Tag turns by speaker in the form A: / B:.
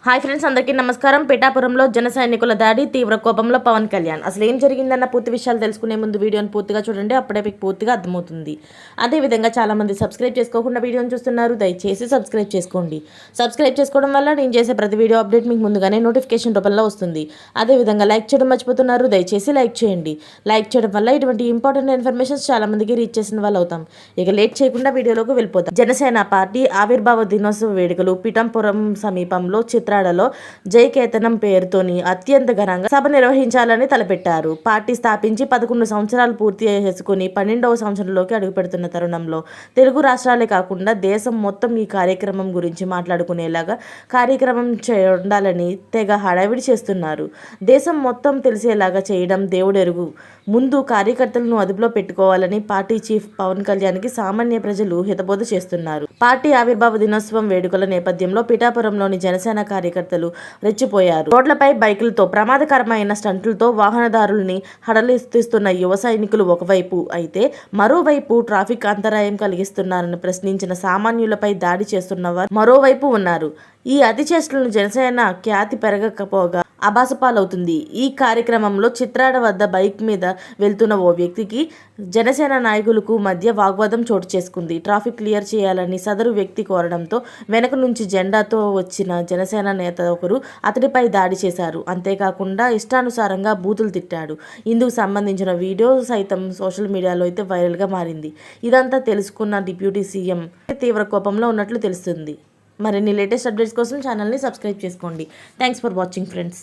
A: Hi friends, అందరికీ నమస్కారం. పిఠాపురంలో జన సైనికుల దాడి, తీవ్ర కోపంలో పవన్ కళ్యాణ్. అసలు ఏం జరిగిందన్న పూర్తి విషయాలు తెలుసుకునే ముందు వీడియోని పూర్తిగా చూడండి, అప్పుడే మీకు పూర్తిగా అర్థమవుతుంది. అదేవిధంగా చాలామంది సబ్స్క్రైబ్ చేసుకోకుండా వీడియోని చూస్తున్నారు, దయచేసి సబ్స్క్రైబ్ చేసుకోండి. సబ్స్క్రైబ్ చేసుకోవడం వల్ల నేను చేసే ప్రతి వీడియో అప్డేట్ మీకు ముందుగానే నోటిఫికేషన్ రూపంలో వస్తుంది. అదేవిధంగా లైక్ చేయడం మర్చిపోతున్నారు, దయచేసి లైక్ చేయండి. లైక్ చేయడం వల్ల ఇటువంటి ఇంపార్టెంట్ ఇన్ఫర్మేషన్స్ చాలామందికి రీచ్ చేసిన వాళ్ళు అవుతాం. ఇక లేట్ చేయకుండా వీడియోలోకి వెళ్ళిపోతాం. జనసేన పార్టీ ఆవిర్భావ దినోత్సవ వేడుకలు పిఠాపురం సమీపంలో చిత్రాడలో జయకేతనం పేరుతోని అత్యంత ఘనంగా సభ నిర్వహించాలని తలపెట్టారు. పార్టీ స్థాపించి 11 సంవత్సరాలు పూర్తి చేసుకుని 12వ సంవత్సరంలోకి అడుగుపెడుతున్న తరుణంలో తెలుగు రాష్ట్రాలే కాకుండా దేశం మొత్తం ఈ కార్యక్రమం గురించి మాట్లాడుకునేలాగా కార్యక్రమం ఉండాలని తెగ హడావిడి చేస్తున్నారు. దేశం మొత్తం తెలిసేలాగా చేయడం దేవుడెరుగు. ముందు కార్యకర్తలను అదుపులో పెట్టుకోవాలని పార్టీ చీఫ్ పవన్ కళ్యాణ్కి సామాన్య ప్రజలు హితబోధ చేస్తున్నారు. పార్టీ ఆవిర్భావ దినోత్సవం వేడుకల నేపథ్యంలో పిఠాపురంలోని జనసేన కార్యకర్తలు రెచ్చిపోయారు. రోడ్లపై బైకులతో ప్రమాదకరమైన స్టంట్లతో వాహనదారుల్ని హడలెత్తిస్తున్న యువ సైనికులు ఒకవైపు అయితే, మరోవైపు ట్రాఫిక్ అంతరాయం కలిగిస్తున్నారని ప్రశ్నించిన సామాన్యులపై దాడి చేస్తున్నవారు మరోవైపు ఉన్నారు. ఈ అతిచేష్టలను జనసేన ఖ్యాతి పెరగకపోగా అబాసపాలవుతుంది. ఈ కార్యక్రమంలో చిత్రాడ వద్ద బైక్ మీద వెళ్తున్న ఓ వ్యక్తికి జనసేన నాయకులకు మధ్య వాగ్వాదం చోటు చేసుకుంది. ట్రాఫిక్ క్లియర్ చేయాలని సదరు వ్యక్తి కోరడంతో వెనక నుంచి జెండాతో వచ్చిన జనసేన నేత ఒకరు అతడిపై దాడి చేశారు. అంతేకాకుండా ఇష్టానుసారంగా బూతులు తిట్టాడు. ఇందుకు సంబంధించిన వీడియో సైతం సోషల్ మీడియాలో అయితే వైరల్గా మారింది. ఇదంతా తెలుసుకున్న డిప్యూటీ సీఎం తీవ్ర కోపంలో ఉన్నట్లు తెలుస్తుంది. మరిన్ని లేటెస్ట్ అప్డేట్స్ కోసం ఛానల్ని సబ్స్క్రైబ్ చేసుకోండి. Thanks for watching friends.